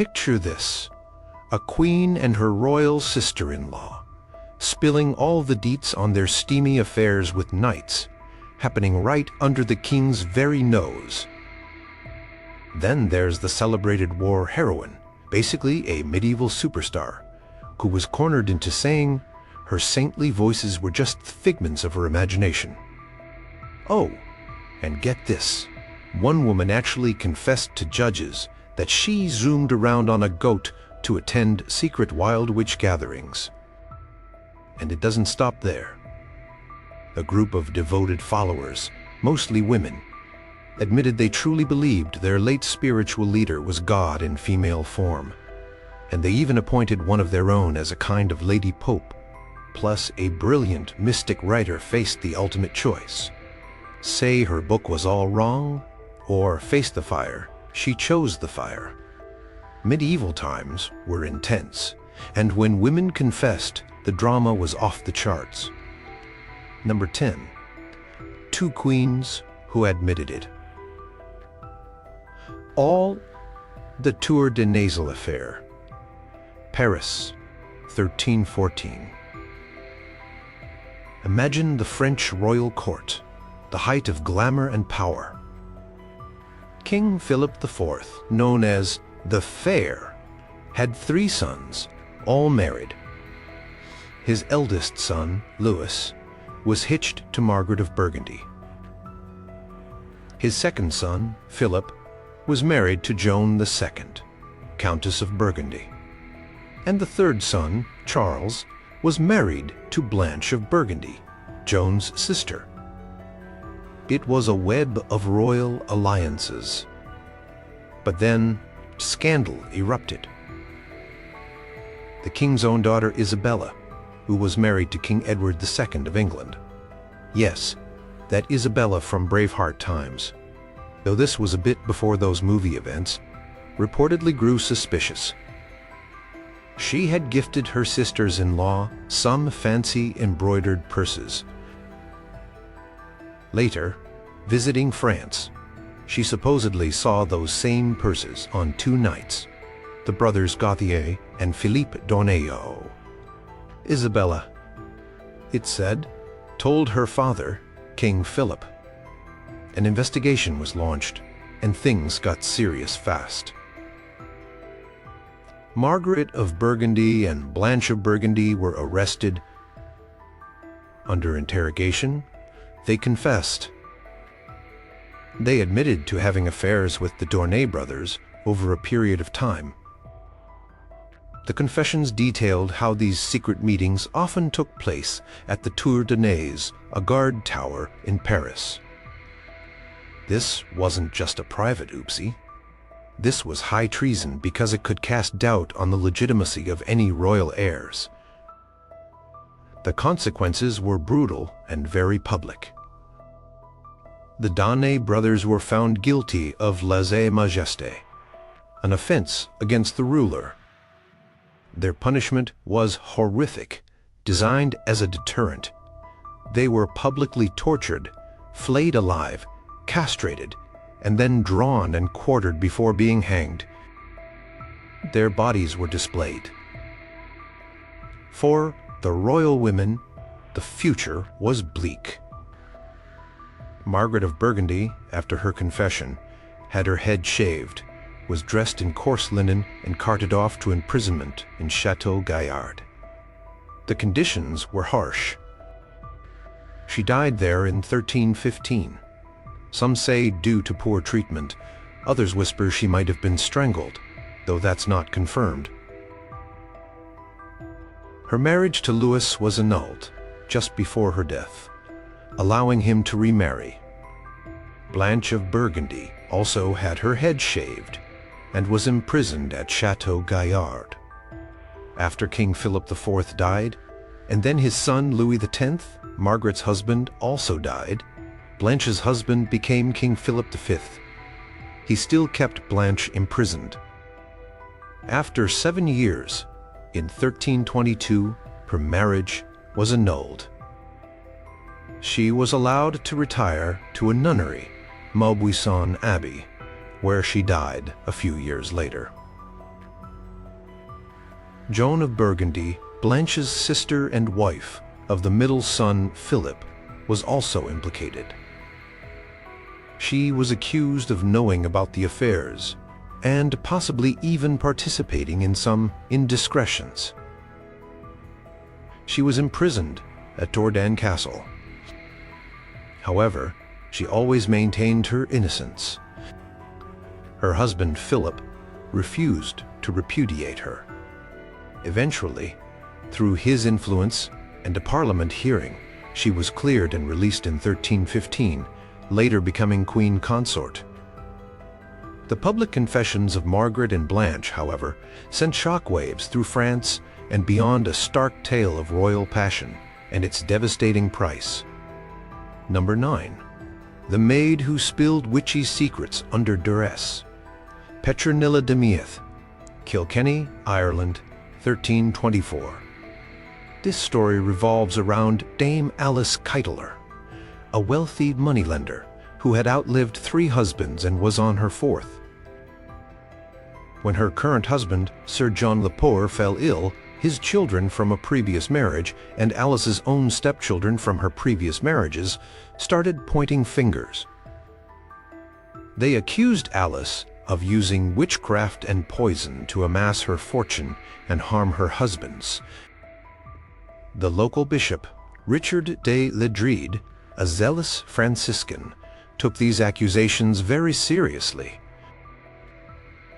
Picture this: a queen and her royal sister-in-law, spilling all the deets on their steamy affairs with knights, happening right under the king's very nose. Then there's the celebrated war heroine, basically a medieval superstar, who was cornered into saying her saintly voices were just figments of her imagination. Oh, and get this, one woman actually confessed to judges that she zoomed around on a goat to attend secret wild witch gatherings. And it doesn't stop there. A group of devoted followers, mostly women, admitted they truly believed their late spiritual leader was God in female form, and they even appointed one of their own as a kind of lady pope. Plus, a brilliant mystic writer faced the ultimate choice: say her book was all wrong, or face the fire. She chose the fire. Medieval times were intense, and when women confessed, the drama was off the charts. Number 10. Two queens who admitted it. All the Tour de Nasal affair. Paris, 1314. Imagine the French royal court, the height of glamour and power. King Philip IV, known as the Fair, had 3 sons, all married. His eldest son, Louis, was hitched to Margaret of Burgundy. His second son, Philip, was married to Joan II, Countess of Burgundy. And the third son, Charles, was married to Blanche of Burgundy, Joan's sister. It was a web of royal alliances. But then, scandal erupted. The king's own daughter Isabella, who was married to King Edward II of England. Yes, that Isabella from Braveheart times, though this was a bit before those movie events, reportedly grew suspicious. She had gifted her sisters-in-law some fancy embroidered purses. Later, visiting France, she supposedly saw those same purses on 2 knights, the brothers Gauthier and Philippe d'Ornéo. Isabella, it said, told her father, King Philip. An investigation was launched, and things got serious fast. Margaret of Burgundy and Blanche of Burgundy were arrested. Under interrogation, they confessed. They admitted to having affairs with the d'Ornay brothers over a period of time. The confessions detailed how these secret meetings often took place at the Tour de Nasal, a guard tower in Paris. This wasn't just a private oopsie. This was high treason because it could cast doubt on the legitimacy of any royal heirs. The consequences were brutal and very public. The d'Ornay brothers were found guilty of lèse-majesté, an offense against the ruler. Their punishment was horrific, designed as a deterrent. They were publicly tortured, flayed alive, castrated, and then drawn and quartered before being hanged. Their bodies were displayed. For the royal women, the future was bleak. Margaret of Burgundy, after her confession, had her head shaved, was dressed in coarse linen and carted off to imprisonment in Chateau Gaillard. The conditions were harsh. She died there in 1315. Some say due to poor treatment, others whisper she might have been strangled, though that's not confirmed. Her marriage to Louis was annulled just before her death, allowing him to remarry. Blanche of Burgundy also had her head shaved and was imprisoned at Chateau Gaillard. After King Philip IV died, and then his son Louis X, Margaret's husband, also died, Blanche's husband became King Philip V. He still kept Blanche imprisoned. After 7 years, in 1322, her marriage was annulled. She was allowed to retire to a nunnery, Maubuisson Abbey, where she died a few years later. Joan of Burgundy, Blanche's sister and wife of the middle son Philip, was also implicated. She was accused of knowing about the affairs and possibly even participating in some indiscretions. She was imprisoned at Dordan Castle. However, she always maintained her innocence. Her husband Philip refused to repudiate her. Eventually, through his influence and a parliament hearing, she was cleared and released in 1315, later becoming queen consort. The public confessions of Margaret and Blanche, however, sent shockwaves through France and beyond, a stark tale of royal passion and its devastating price. Number 9. The maid who spilled witchy secrets under duress. Petronilla de Meath, Kilkenny, Ireland, 1324. This story revolves around Dame Alice Keitler, a wealthy moneylender who had outlived 3 husbands and was on her 4th. When her current husband, Sir John Lepore, fell ill, his children from a previous marriage and Alice's own stepchildren from her previous marriages started pointing fingers. They accused Alice of using witchcraft and poison to amass her fortune and harm her husbands. The local bishop, Richard de Ledrede, a zealous Franciscan, took these accusations very seriously.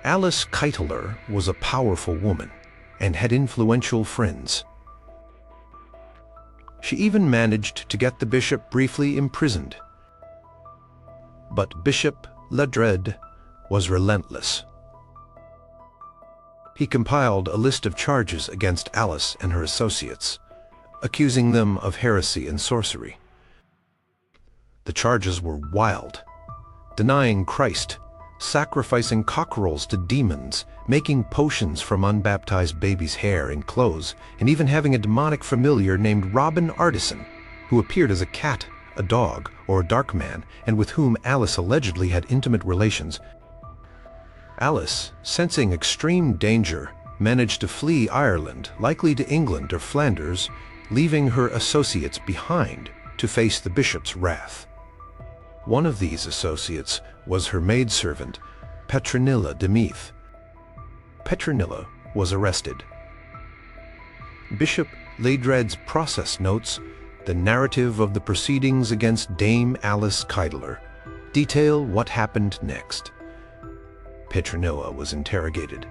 Alice Keitler was a powerful woman and had influential friends. She even managed to get the bishop briefly imprisoned. But Bishop Ledrede was relentless. He compiled a list of charges against Alice and her associates, accusing them of heresy and sorcery. The charges were wild: denying Christ, sacrificing cockerels to demons, making potions from unbaptized babies' hair and clothes, and even having a demonic familiar named Robin Artisan, who appeared as a cat, a dog, or a dark man, and with whom Alice allegedly had intimate relations. Alice, sensing extreme danger, managed to flee Ireland, likely to England or Flanders, leaving her associates behind to face the bishop's wrath. One of these associates was her maidservant, Petronilla de Meath. Petronilla was arrested. Bishop Ledrede's process notes, the narrative of the proceedings against Dame Alice Keitler, detail what happened next. Petronilla was interrogated.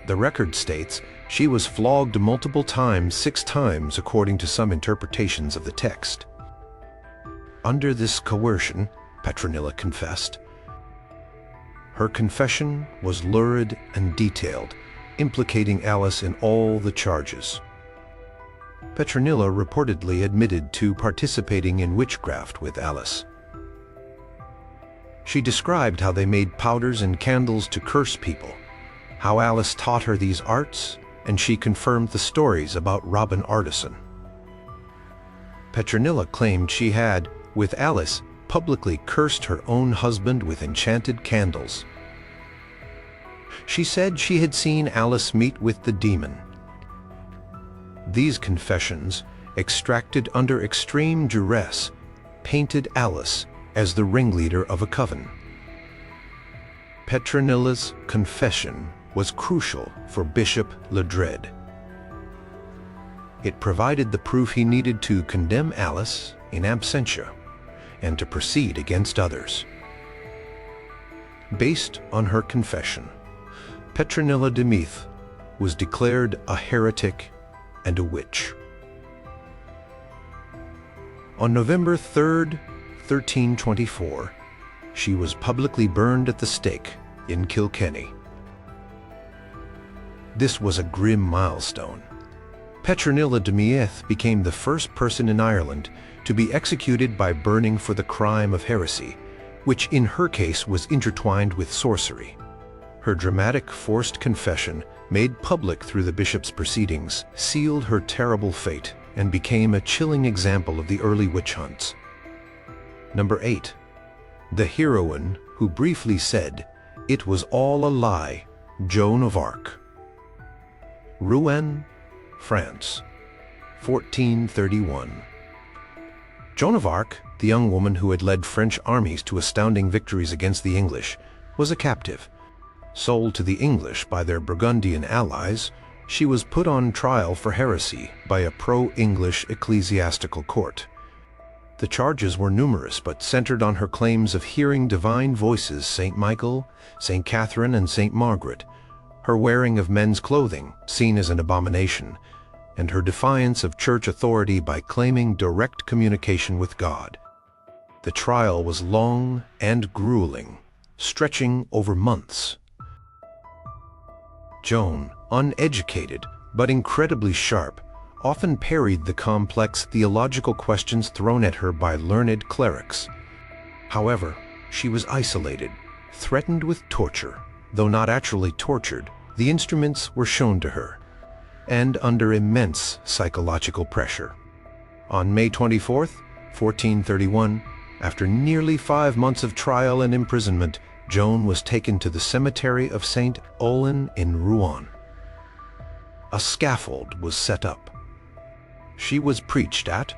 The record states she was flogged multiple times, 6 times according to some interpretations of the text. Under this coercion, Petronilla confessed. Her confession was lurid and detailed, implicating Alice in all the charges. Petronilla reportedly admitted to participating in witchcraft with Alice. She described how they made powders and candles to curse people, how Alice taught her these arts, and she confirmed the stories about Robin Artisan. Petronilla claimed she had, with Alice, publicly cursed her own husband with enchanted candles. She said she had seen Alice meet with the demon. These confessions, extracted under extreme duress, painted Alice as the ringleader of a coven. Petronilla's confession was crucial for Bishop Ledrede. It provided the proof he needed to condemn Alice in absentia and to proceed against others. Based on her confession, Petronilla de Meath was declared a heretic and a witch. On November 3rd, 1324, she was publicly burned at the stake in Kilkenny. This was a grim milestone. Petronilla de Meath became the first person in Ireland to be executed by burning for the crime of heresy, which in her case was intertwined with sorcery. Her dramatic forced confession, made public through the bishop's proceedings, sealed her terrible fate and became a chilling example of the early witch hunts. Number 8. The heroine who briefly said, "It was all a lie," Joan of Arc. Rouen, France, 1431. Joan of Arc, the young woman who had led French armies to astounding victories against the English, was a captive. Sold to the English by their Burgundian allies, she was put on trial for heresy by a pro-English ecclesiastical court. The charges were numerous but centered on her claims of hearing divine voices, St. Michael, St. Catherine, and St. Margaret, her wearing of men's clothing, seen as an abomination, and her defiance of church authority by claiming direct communication with God. The trial was long and grueling, stretching over months. Joan, uneducated but incredibly sharp, often parried the complex theological questions thrown at her by learned clerics. However, she was isolated, threatened with torture. Though not actually tortured, the instruments were shown to her, and under immense psychological pressure. On May 24, 1431, after nearly 5 months of trial and imprisonment, Joan was taken to the cemetery of St. Ouen in Rouen. A scaffold was set up. She was preached at,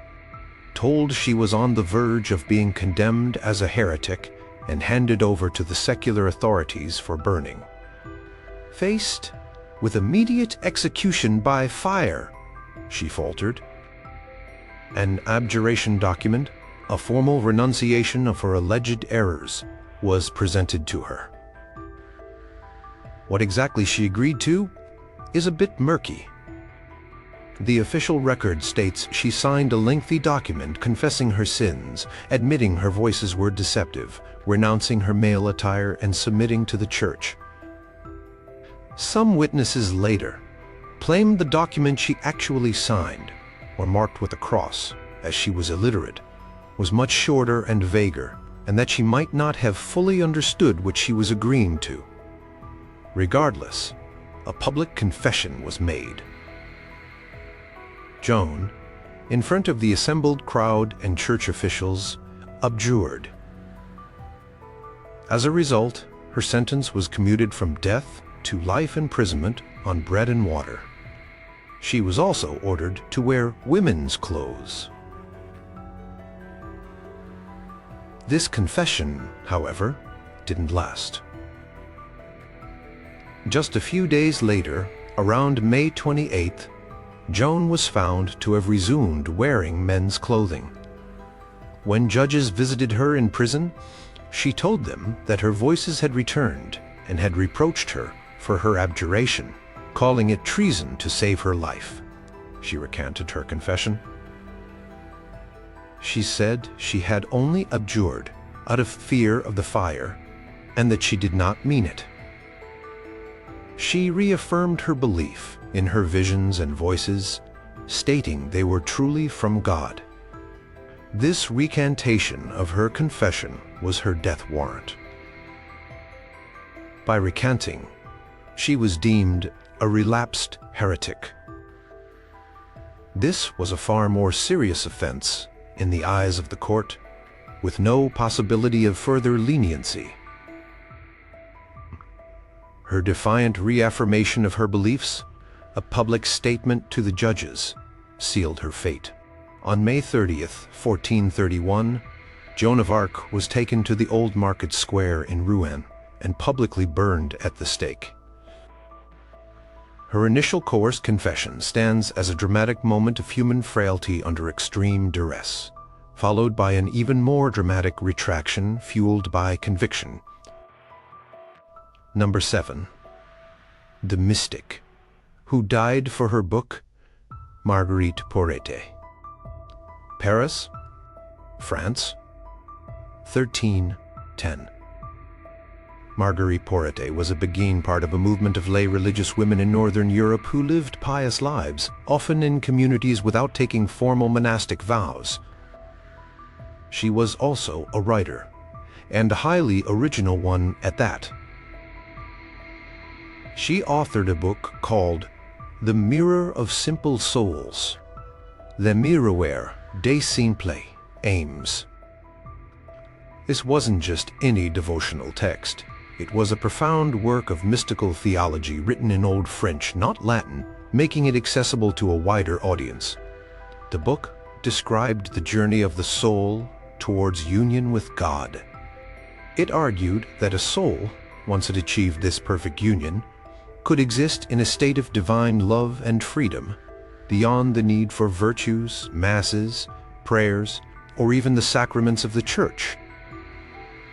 told she was on the verge of being condemned as a heretic, and handed over to the secular authorities for burning. Faced with immediate execution by fire, she faltered. An abjuration document, a formal renunciation of her alleged errors, was presented to her. What exactly she agreed to is a bit murky. The official record states she signed a lengthy document confessing her sins, admitting her voices were deceptive, renouncing her male attire, and submitting to the church. Some witnesses later claimed the document she actually signed, or marked with a cross, as she was illiterate, was much shorter and vaguer, and that she might not have fully understood what she was agreeing to. Regardless, a public confession was made. Joan, in front of the assembled crowd and church officials, abjured. As a result, her sentence was commuted from death to life imprisonment on bread and water. She was also ordered to wear women's clothes. This confession, however, didn't last. Just a few days later, around May 28th, Joan was found to have resumed wearing men's clothing. When judges visited her in prison, she told them that her voices had returned and had reproached her for her abjuration, calling it treason to save her life. She recanted her confession. She said she had only abjured out of fear of the fire and that she did not mean it. She reaffirmed her belief in her visions and voices, stating they were truly from God. This recantation of her confession was her death warrant. By recanting, she was deemed a relapsed heretic. This was a far more serious offense in the eyes of the court, with no possibility of further leniency. Her defiant reaffirmation of her beliefs, a public statement to the judges, sealed her fate. On May 30th, 1431, Joan of Arc was taken to the Old Market Square in Rouen and publicly burned at the stake. Her initial coerced confession stands as a dramatic moment of human frailty under extreme duress, followed by an even more dramatic retraction fueled by conviction. Number 7. The Mystic, who died for her book, Marguerite Porete. Paris, France, 1310. Marguerite Porete was a Beguine, part of a movement of lay religious women in Northern Europe who lived pious lives, often in communities without taking formal monastic vows. She was also a writer, and a highly original one at that. She authored a book called The Mirror of Simple Souls, Le Miroir des Simples Âmes. This wasn't just any devotional text. It was a profound work of mystical theology written in Old French, not Latin, making it accessible to a wider audience. The book described the journey of the soul towards union with God. It argued that a soul, once it achieved this perfect union, could exist in a state of divine love and freedom, beyond the need for virtues, masses, prayers, or even the sacraments of the church.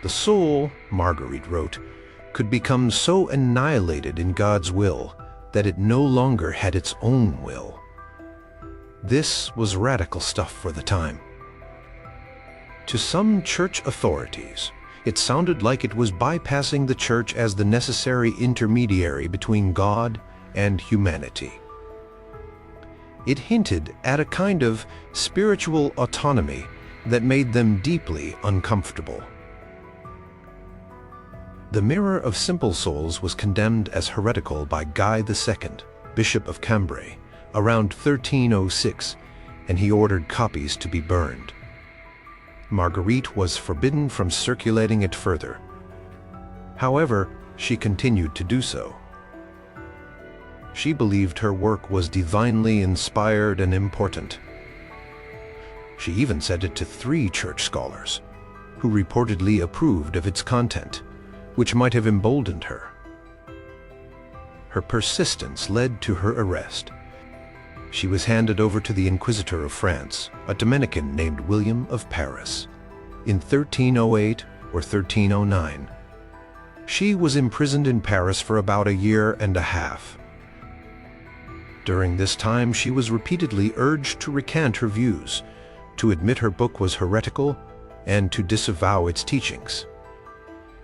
The soul, Margaret wrote, could become so annihilated in God's will that it no longer had its own will. This was radical stuff for the time. To some church authorities, it sounded like it was bypassing the church as the necessary intermediary between God and humanity. It hinted at a kind of spiritual autonomy that made them deeply uncomfortable. The Mirror of Simple Souls was condemned as heretical by Guy II, Bishop of Cambrai, around 1306, and he ordered copies to be burned. Marguerite was forbidden from circulating it further. However, she continued to do so. She believed her work was divinely inspired and important. She even sent it to 3 church scholars, who reportedly approved of its content, which might have emboldened her. Her persistence led to her arrest. She was handed over to the Inquisitor of France, a Dominican named William of Paris, in 1308 or 1309. She was imprisoned in Paris for about a year and a half. During this time, she was repeatedly urged to recant her views, to admit her book was heretical, and to disavow its teachings.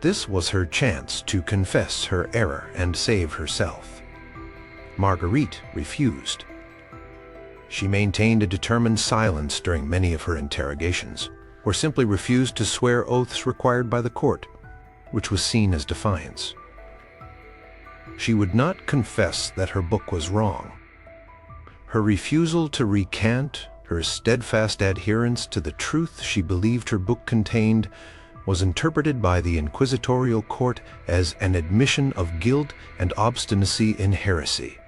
This was her chance to confess her error and save herself. Marguerite refused. She maintained a determined silence during many of her interrogations, or simply refused to swear oaths required by the court, which was seen as defiance. She would not confess that her book was wrong. Her refusal to recant, her steadfast adherence to the truth she believed her book contained, was interpreted by the inquisitorial court as an admission of guilt and obstinacy in heresy.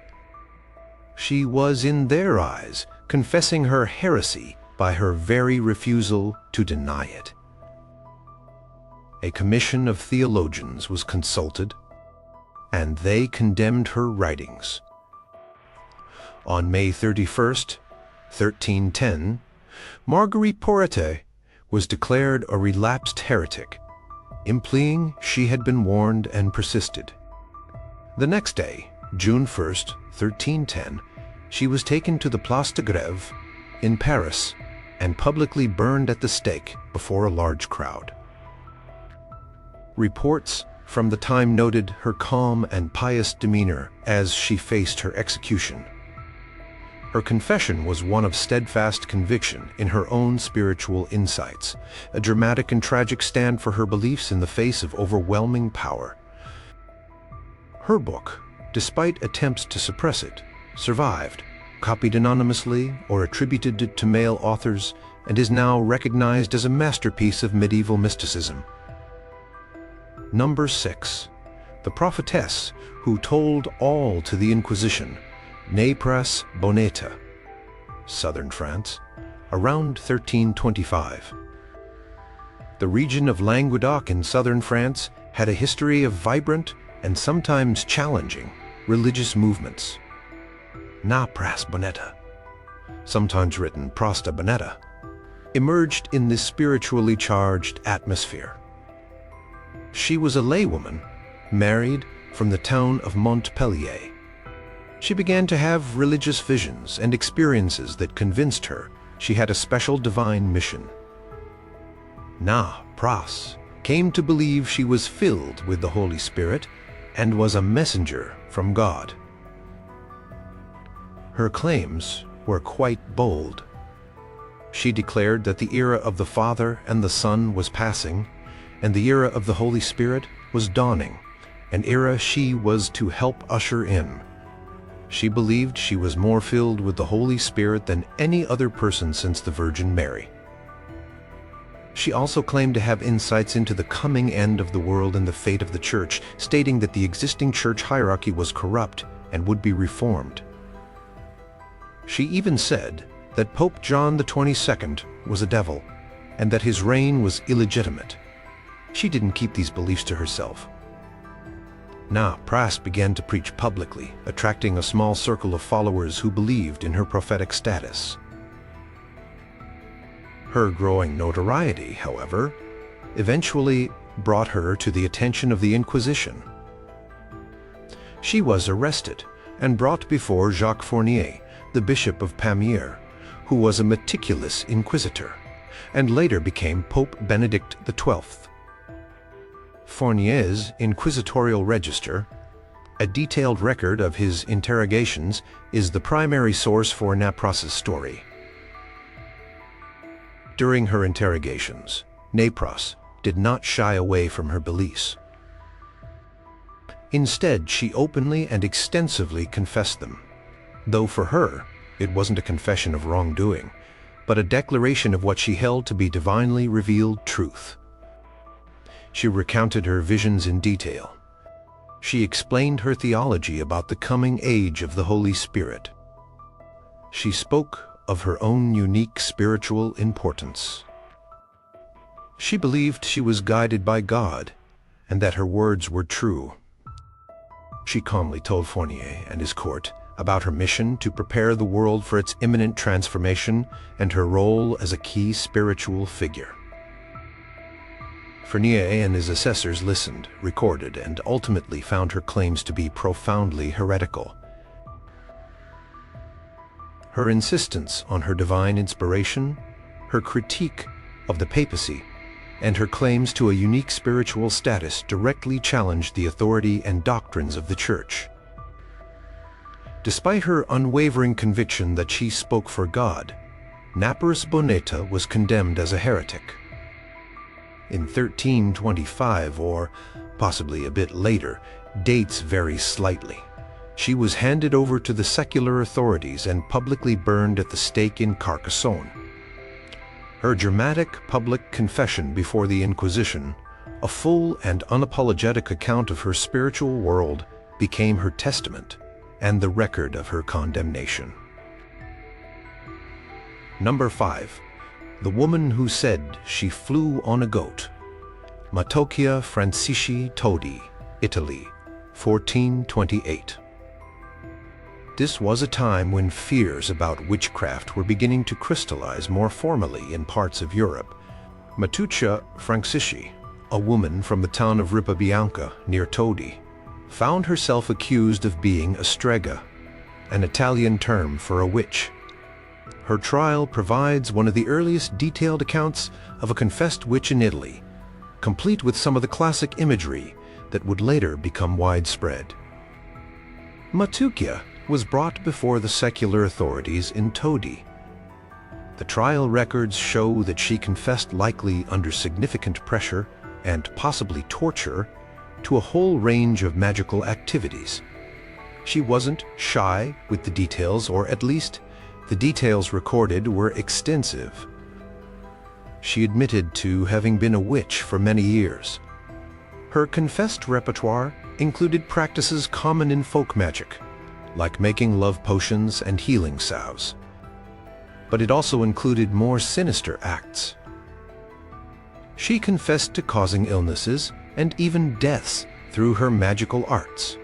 She was, in their eyes, confessing her heresy by her very refusal to deny it. A commission of theologians was consulted, and they condemned her writings. On May 31st, 1310, Marguerite Porete was declared a relapsed heretic, implying she had been warned and persisted. The next day, June 1st, 1310, she was taken to the Place de Grève in Paris and publicly burned at the stake before a large crowd. Reports from the time noted her calm and pious demeanor as she faced her execution. Her confession was one of steadfast conviction in her own spiritual insights, a dramatic and tragic stand for her beliefs in the face of overwhelming power. Her book, despite attempts to suppress it, survived, copied anonymously or attributed it to male authors, and is now recognized as a masterpiece of medieval mysticism. Number 6. The prophetess who told all to the Inquisition, Naples Boneta, southern France, around 1325. The region of Languedoc in southern France had a history of vibrant and sometimes challenging religious movements. Naples Boneta, sometimes written Prosta Boneta, emerged in this spiritually charged atmosphere. She was a laywoman, married from the town of Montpellier. She began to have religious visions and experiences that convinced her she had a special divine mission. Naples came to believe she was filled with the Holy Spirit and was a messenger from God. Her claims were quite bold. She declared that the era of the Father and the Son was passing, and the era of the Holy Spirit was dawning, an era she was to help usher in. She believed she was more filled with the Holy Spirit than any other person since the Virgin Mary. She also claimed to have insights into the coming end of the world and the fate of the Church, stating that the existing church hierarchy was corrupt and would be reformed. She even said that Pope John the 22nd was a devil and that his reign was illegitimate. She didn't keep these beliefs to herself. Now, Pras began to preach publicly, attracting a small circle of followers who believed in her prophetic status. Her growing notoriety, however, eventually brought her to the attention of the Inquisition. She was arrested and brought before Jacques Fournier, the Bishop of Pamiers, who was a meticulous inquisitor, and later became Pope Benedict XII. Fournier's inquisitorial register, a detailed record of his interrogations, is the primary source for Napras's story. During her interrogations, Napras did not shy away from her beliefs. Instead, she openly and extensively confessed them, though for her, it wasn't a confession of wrongdoing, but a declaration of what she held to be divinely revealed truth. She recounted her visions in detail. She explained her theology about the coming age of the Holy Spirit. She spoke of her own unique spiritual importance. She believed she was guided by God and that her words were true. She calmly told Fournier and his court about her mission to prepare the world for its imminent transformation and her role as a key spiritual figure. Fournier and his assessors listened, recorded, and ultimately found her claims to be profoundly heretical. Her insistence on her divine inspiration, her critique of the papacy, and her claims to a unique spiritual status directly challenged the authority and doctrines of the Church. Despite her unwavering conviction that she spoke for God, Napras Boneta was condemned as a heretic. In 1325, or possibly a bit later, dates vary slightly, she was handed over to the secular authorities and publicly burned at the stake in Carcassonne. Her dramatic public confession before the Inquisition, a full and unapologetic account of her spiritual world, became her testament and the record of her condemnation. Number 5. The woman who said she flew on a goat. Matocchia Francisci Todi, Italy, 1428. This was a time when fears about witchcraft were beginning to crystallize more formally in parts of Europe. Matocchia Francisci, a woman from the town of Ripabianca near Todi, found herself accused of being a strega, an Italian term for a witch. Her trial provides one of the earliest detailed accounts of a confessed witch in Italy, complete with some of the classic imagery that would later become widespread. Matocchia was brought before the secular authorities in Todi. The trial records show that she confessed, likely under significant pressure and possibly torture, to a whole range of magical activities. She wasn't shy with the details, or at least the details recorded were extensive. She admitted to having been a witch for many years. Her confessed repertoire included practices common in folk magic, like making love potions and healing salves. But it also included more sinister acts. She confessed to causing illnesses and even deaths through her magical arts.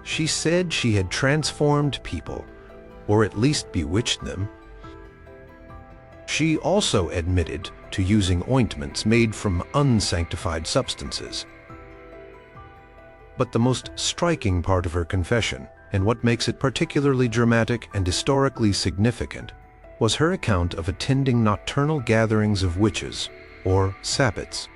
She said she had transformed people, or at least bewitched them. She also admitted to using ointments made from unsanctified substances. But the most striking part of her confession, and what makes it particularly dramatic and historically significant, was her account of attending nocturnal gatherings of witches, or sabbats.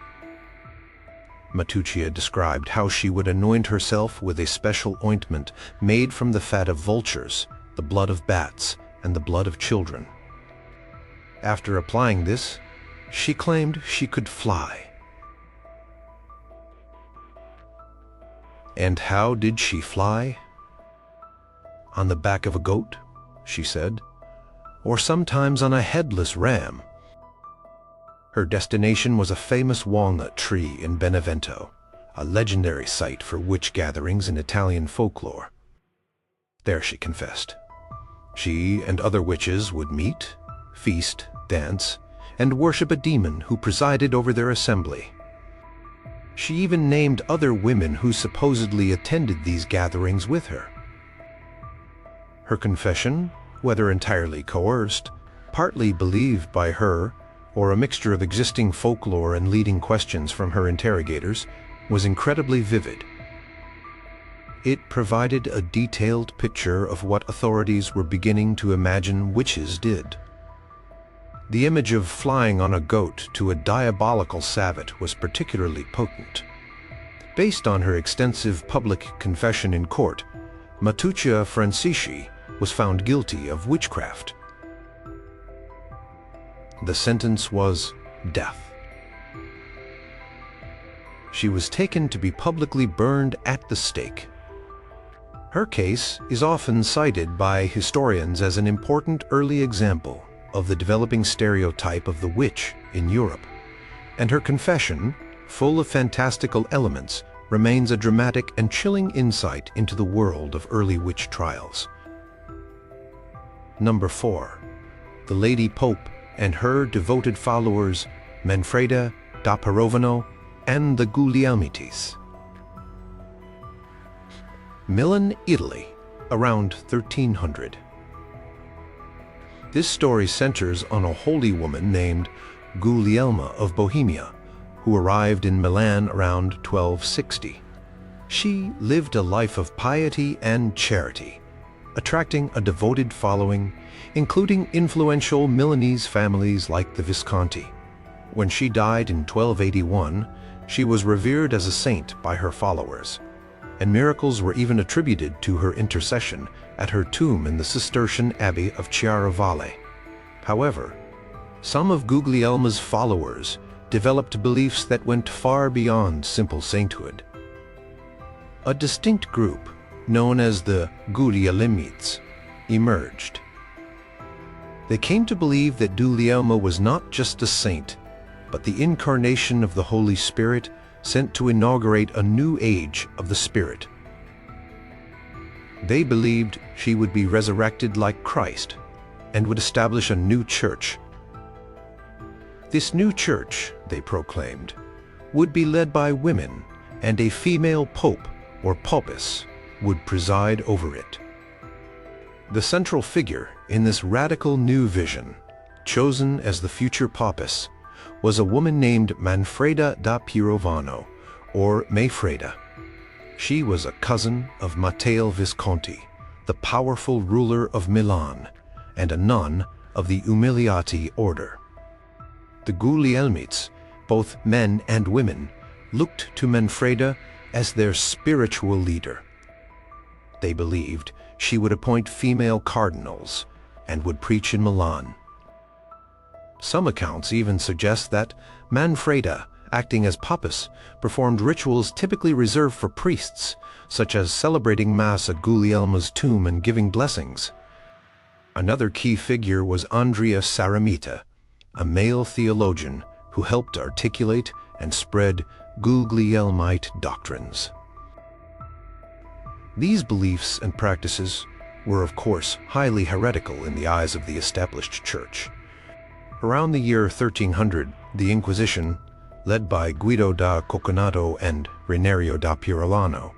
Matocchia described how she would anoint herself with a special ointment made from the fat of vultures, the blood of bats, and the blood of children. After applying this, she claimed she could fly. And how did she fly? On the back of a goat, she said, or sometimes on a headless ram. Her destination was a famous walnut tree in Benevento, a legendary site for witch gatherings in Italian folklore. There she confessed. She and other witches would meet, feast, dance, and worship a demon who presided over their assembly. She even named other women who supposedly attended these gatherings with her. Her confession, whether entirely coerced, partly believed by her, or a mixture of existing folklore and leading questions from her interrogators, was incredibly vivid. It provided a detailed picture of what authorities were beginning to imagine witches did. The image of flying on a goat to a diabolical Sabbath was particularly potent. Based on her extensive public confession in court, Matuccia Francisci was found guilty of witchcraft. The sentence was death. She was taken to be publicly burned at the stake. Her case is often cited by historians as an important early example of the developing stereotype of the witch in Europe, and her confession, full of fantastical elements, remains a dramatic and chilling insight into the world of early witch trials. Number 4. The Lady Pope and her devoted followers Manfreda da Pirovano and the Guglielmites. Milan, Italy, around 1300. This story centers on a holy woman named Guglielma of Bohemia, who arrived in Milan around 1260. She lived a life of piety and charity, attracting a devoted following, including influential Milanese families like the Visconti. When she died in 1281, she was revered as a saint by her followers, and miracles were even attributed to her intercession at her tomb in the Cistercian Abbey of Chiaravalle. However, some of Guglielma's followers developed beliefs that went far beyond simple sainthood. A distinct group, known as the Guglielmites, emerged. They came to believe that Guglielma was not just a saint, but the incarnation of the Holy Spirit sent to inaugurate a new age of the Spirit. They believed she would be resurrected like Christ and would establish a new church. This new church, they proclaimed, would be led by women, and a female pope or paupus would preside over it. The central figure in this radical new vision, chosen as the future paupus, was a woman named Manfreda da Pirovano, or Mayfreda. She was a cousin of Matteo Visconti, the powerful ruler of Milan, and a nun of the Umiliati order. The Guglielmites, both men and women, looked to Manfreda as their spiritual leader. They believed she would appoint female cardinals and would preach in Milan. Some accounts even suggest that Manfreda, acting as paupus, performed rituals typically reserved for priests, such as celebrating Mass at Guglielma's tomb and giving blessings. Another key figure was Andrea Saramita, a male theologian who helped articulate and spread Guglielmite doctrines. These beliefs and practices were, of course, highly heretical in the eyes of the established church. Around the year 1300, the Inquisition, led by Guido da Coconato and Renario da Purolano,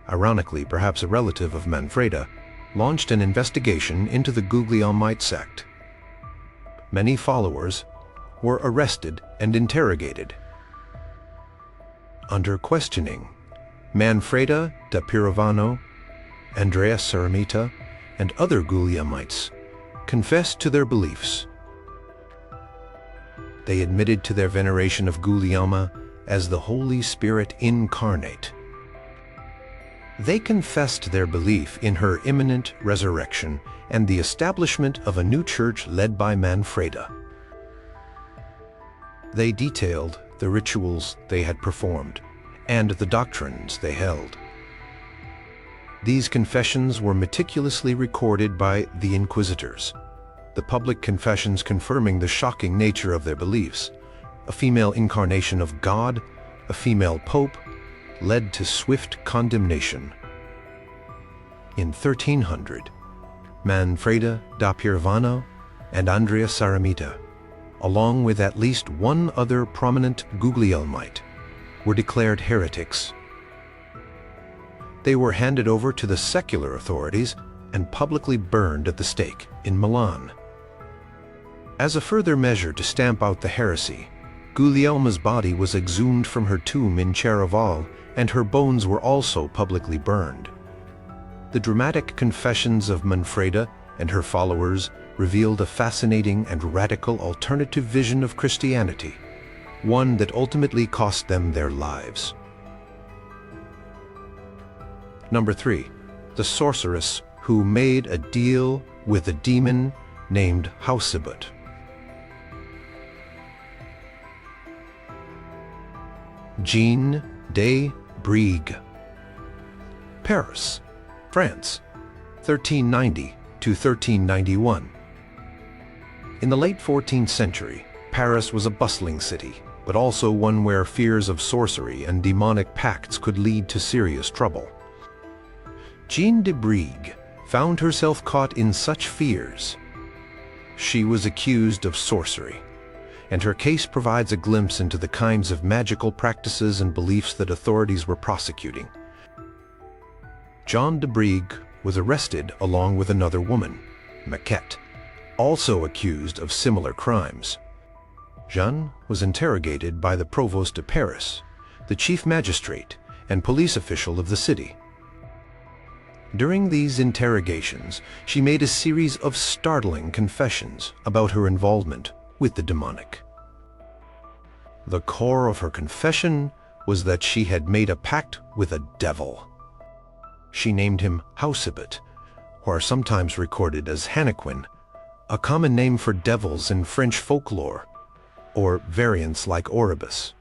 ironically perhaps a relative of Manfreda, launched an investigation into the Guglielmite sect. Many followers were arrested and interrogated. Under questioning, Manfreda da Pirovano, Andrea Saramita, and other Guglielmites confessed to their beliefs. They admitted to their veneration of Guglielma as the Holy Spirit incarnate. They confessed their belief in her imminent resurrection and the establishment of a new church led by Manfreda. They detailed the rituals they had performed and the doctrines they held. These confessions were meticulously recorded by the inquisitors, the public confessions confirming the shocking nature of their beliefs. A female incarnation of God, a female pope, led to swift condemnation. In 1300, Manfreda da Pirvano and Andrea Saramita, along with at least one other prominent Guglielmite, were declared heretics. They were handed over to the secular authorities and publicly burned at the stake in Milan. As a further measure to stamp out the heresy, Guglielma's body was exhumed from her tomb in Chiaraval, and her bones were also publicly burned. The dramatic confessions of Manfreda and her followers revealed a fascinating and radical alternative vision of Christianity, one that ultimately cost them their lives. Number 3. The sorceress who made a deal with a demon named Hausibut. Jeanne de Brigue. Paris, France, 1390 to 1391. In the late 14th century, Paris was a bustling city, but also one where fears of sorcery and demonic pacts could lead to serious trouble. Jeanne de Brigue found herself caught in such fears. She was accused of sorcery, and her case provides a glimpse into the kinds of magical practices and beliefs that authorities were prosecuting. Jeanne de Brigue was arrested along with another woman, Maquette, also accused of similar crimes. Jeanne was interrogated by the provost of Paris, the chief magistrate and police official of the city. During these interrogations, she made a series of startling confessions about her involvement with the demonic. The core of her confession was that she had made a pact with a devil. She named him Hausibut, or sometimes recorded as Hannequin, a common name for devils in French folklore, or variants like Oribus.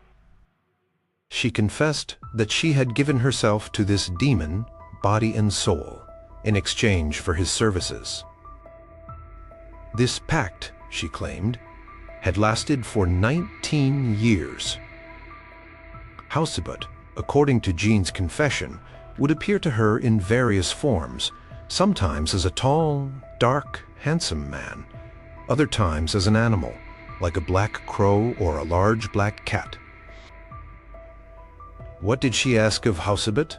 She confessed that she had given herself to this demon, body and soul, in exchange for his services. This pact, she claimed, had lasted for 19 years. Hausibut, according to Jeanne's confession, would appear to her in various forms, sometimes as a tall, dark, handsome man, other times as an animal, like a black crow or a large black cat. What did she ask of Hausibut?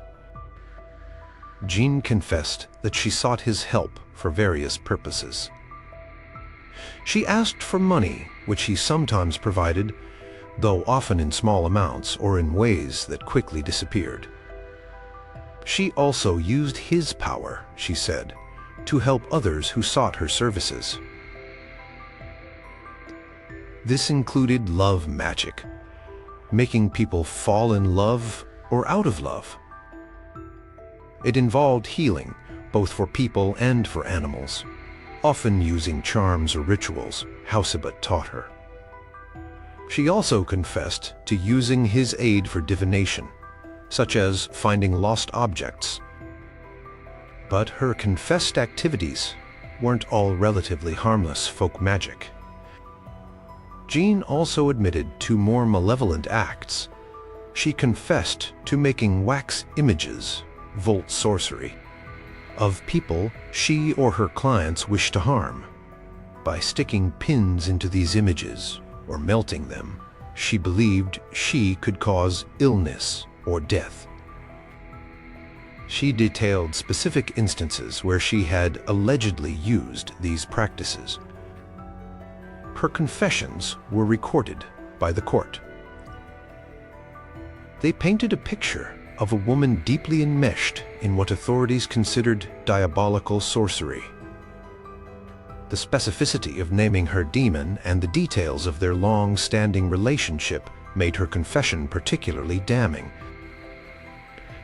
Jeanne confessed that she sought his help for various purposes. She asked for money, which he sometimes provided, though often in small amounts or in ways that quickly disappeared. She also used his power, she said, to help others who sought her services. This included love magic, making people fall in love or out of love. It involved healing, both for people and for animals, often using charms or rituals Hausibut taught her. She also confessed to using his aid for divination, such as finding lost objects. But her confessed activities weren't all relatively harmless folk magic. Jeanne also admitted to more malevolent acts. She confessed to making wax images, volt sorcery, of people she or her clients wished to harm. By sticking pins into these images or melting them, she believed she could cause illness or death. She detailed specific instances where she had allegedly used these practices. Her confessions were recorded by the court. They painted a picture of a woman deeply enmeshed in what authorities considered diabolical sorcery. The specificity of naming her demon and the details of their long-standing relationship made her confession particularly damning.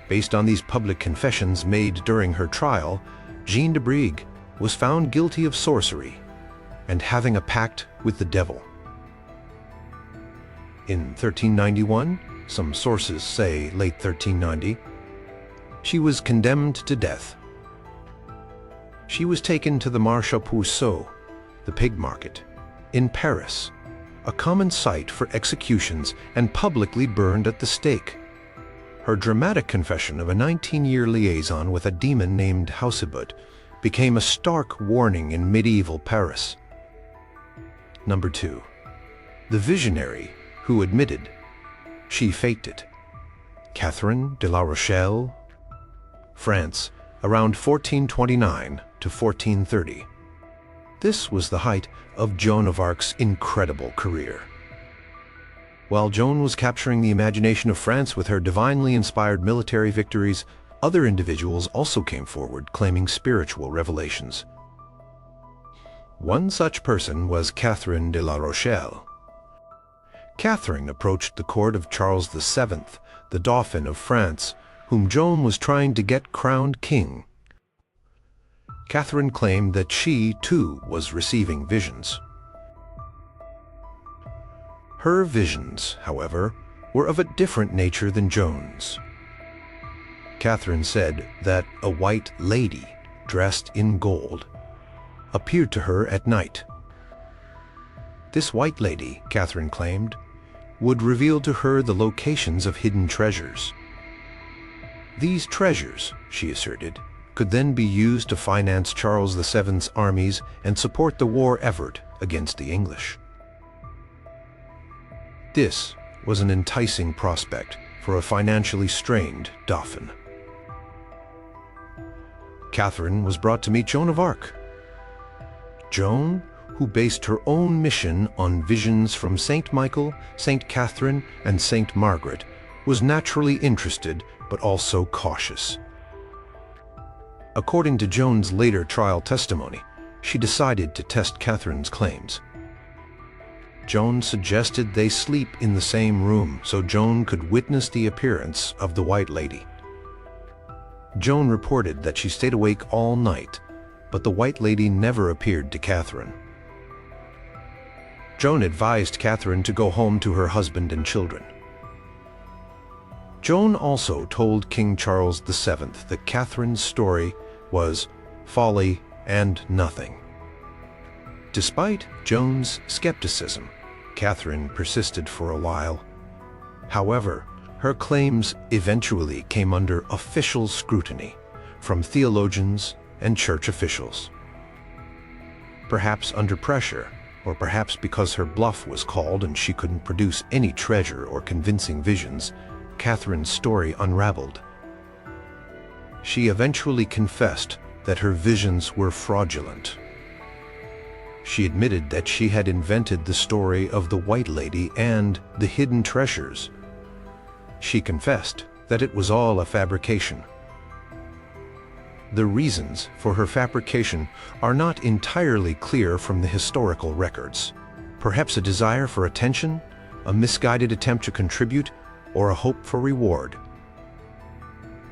Based on these public confessions made during her trial, Jeanne de Brigue was found guilty of sorcery and having a pact with the devil. In 1391, some sources say late 1390, she was condemned to death. She was taken to the Marché aux Puceaux, the pig market, in Paris, a common site for executions, and publicly burned at the stake. Her dramatic confession of a 19-year liaison with a demon named Hausibut became a stark warning in medieval Paris. Number 2. The visionary who admitted she faked it. Catherine de la Rochelle, France, around 1429 to 1430. This was the height of Joan of Arc's incredible career. While Joan was capturing the imagination of France with her divinely inspired military victories, other individuals also came forward claiming spiritual revelations. One such person was Catherine de la Rochelle. Catherine approached the court of Charles VII, the Dauphin of France, whom Joan was trying to get crowned king. Catherine claimed that she, too, was receiving visions. Her visions, however, were of a different nature than Joan's. Catherine said that a white lady, dressed in gold, appeared to her at night. This white lady, Catherine claimed, would reveal to her the locations of hidden treasures. These treasures, she asserted, could then be used to finance Charles VII's armies and support the war effort against the English. This was an enticing prospect for a financially strained Dauphin. Catherine was brought to meet Joan of Arc. Joan, who based her own mission on visions from Saint Michael, Saint Catherine, and Saint Margaret, was naturally interested but also cautious. According to Joan's later trial testimony, she decided to test Catherine's claims. Joan suggested they sleep in the same room so Joan could witness the appearance of the White Lady. Joan reported that she stayed awake all night, but the White Lady never appeared to Catherine. Joan advised Catherine to go home to her husband and children. Joan also told King Charles VII that Catherine's story was folly and nothing. Despite Joan's skepticism, Catherine persisted for a while. However, her claims eventually came under official scrutiny from theologians and church officials. Perhaps under pressure, or perhaps because her bluff was called and she couldn't produce any treasure or convincing visions, Catherine's story unraveled. She eventually confessed that her visions were fraudulent. She admitted that she had invented the story of the White Lady and the hidden treasures. She confessed that it was all a fabrication. The reasons for her fabrication are not entirely clear from the historical records. Perhaps a desire for attention, a misguided attempt to contribute, or a hope for reward.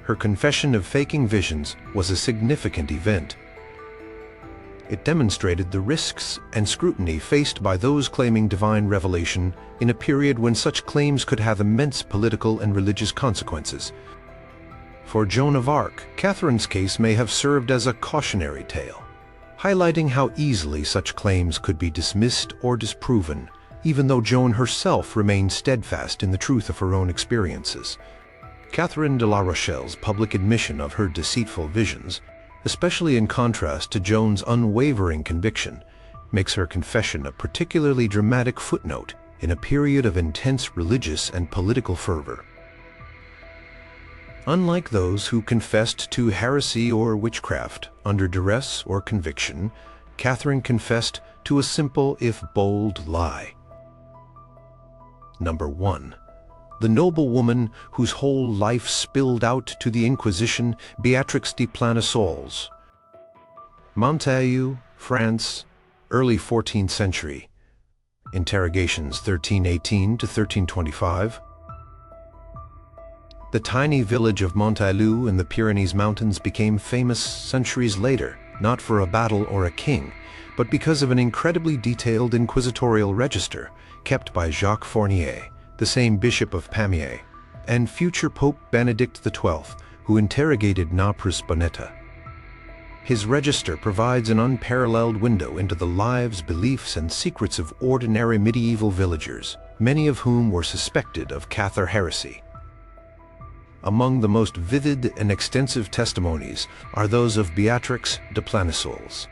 Her confession of faking visions was a significant event. It demonstrated the risks and scrutiny faced by those claiming divine revelation in a period when such claims could have immense political and religious consequences. For Joan of Arc, Catherine's case may have served as a cautionary tale, highlighting how easily such claims could be dismissed or disproven, even though Joan herself remained steadfast in the truth of her own experiences. Catherine de la Rochelle's public admission of her deceitful visions, especially in contrast to Joan's unwavering conviction, makes her confession a particularly dramatic footnote in a period of intense religious and political fervor. Unlike those who confessed to heresy or witchcraft under duress or conviction, Catherine confessed to a simple if bold lie. Number 1. The noblewoman whose whole life spilled out to the Inquisition, Beatrix de Planosols. Montaillou, France, early 14th century. Interrogations 1318 to 1325. The tiny village of Montaillou in the Pyrenees Mountains became famous centuries later, not for a battle or a king, but because of an incredibly detailed inquisitorial register kept by Jacques Fournier, the same Bishop of Pamiers, and future Pope Benedict XII, who interrogated Napres Bonetta. His register provides an unparalleled window into the lives, beliefs, and secrets of ordinary medieval villagers, many of whom were suspected of Cathar heresy. Among the most vivid and extensive testimonies are those of Beatrix de Planissoles.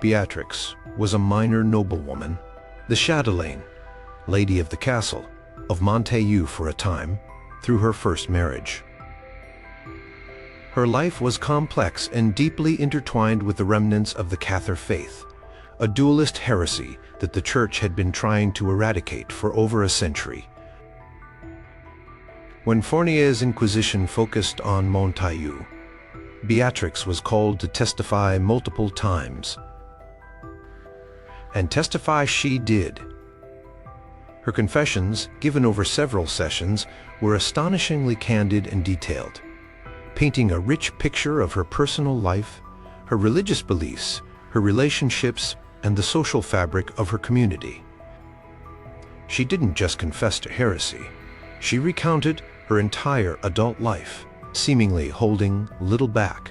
Beatrix was a minor noblewoman, the chatelaine, lady of the castle, of Montagu for a time, through her first marriage. Her life was complex and deeply intertwined with the remnants of the Cathar faith, a dualist heresy that the Church had been trying to eradicate for over a century. When Fournier's Inquisition focused on Montagu, Beatrix was called to testify multiple times. And testify she did. Her confessions, given over several sessions, were astonishingly candid and detailed, painting a rich picture of her personal life, her religious beliefs, her relationships, and the social fabric of her community. She didn't just confess to heresy. She recounted her entire adult life, seemingly holding little back.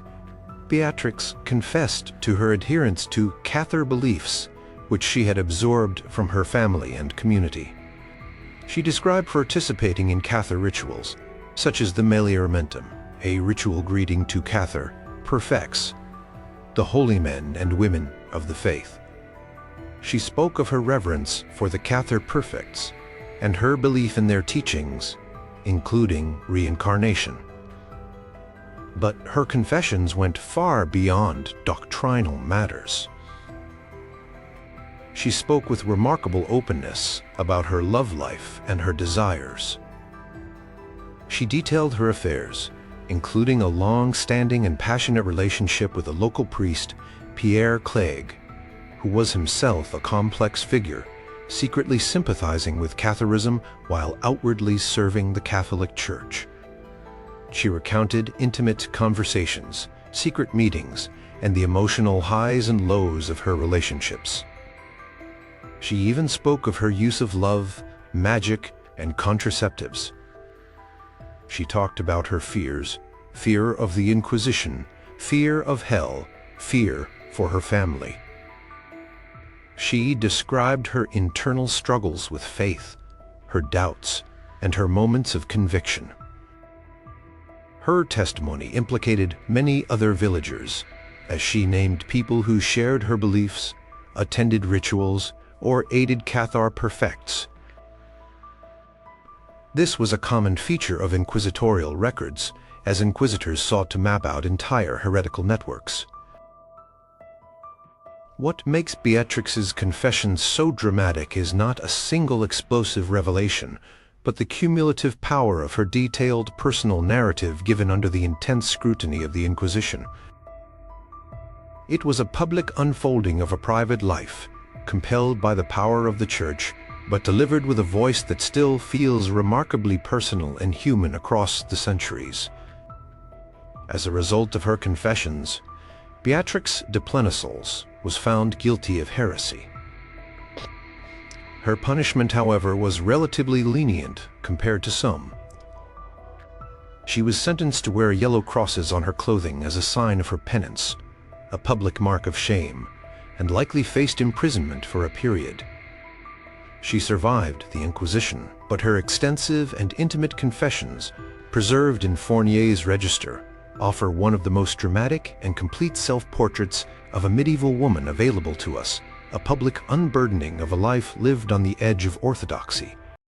Beatrix confessed to her adherence to Cathar beliefs, which she had absorbed from her family and community. She described participating in Cathar rituals, such as the Melioramentum, a ritual greeting to Cathar perfects, the holy men and women of the faith. She spoke of her reverence for the Cathar perfects and her belief in their teachings, including reincarnation. But her confessions went far beyond doctrinal matters. She spoke with remarkable openness about her love life and her desires. She detailed her affairs, including a long-standing and passionate relationship with a local priest, Pierre Clegg, who was himself a complex figure, secretly sympathizing with Catharism while outwardly serving the Catholic Church. She recounted intimate conversations, secret meetings, and the emotional highs and lows of her relationships. She even spoke of her use of love, magic, and contraceptives. She talked about her fears, fear of the Inquisition, fear of hell, fear for her family. She described her internal struggles with faith, her doubts, and her moments of conviction. Her testimony implicated many other villagers, as she named people who shared her beliefs, attended rituals, or aided Cathar perfects. This was a common feature of inquisitorial records, as inquisitors sought to map out entire heretical networks. What makes Beatrix's confession so dramatic is not a single explosive revelation, but the cumulative power of her detailed personal narrative given under the intense scrutiny of the Inquisition. It was a public unfolding of a private life, compelled by the power of the Church, but delivered with a voice that still feels remarkably personal and human across the centuries. As a result of her confessions, Beatrix de Planissoles was found guilty of heresy. Her punishment, however, was relatively lenient compared to some. She was sentenced to wear yellow crosses on her clothing as a sign of her penance, a public mark of shame, and likely faced imprisonment for a period. She survived the Inquisition, but her extensive and intimate confessions, preserved in Fournier's register, offer one of the most dramatic and complete self-portraits of a medieval woman available to us, a public unburdening of a life lived on the edge of orthodoxy,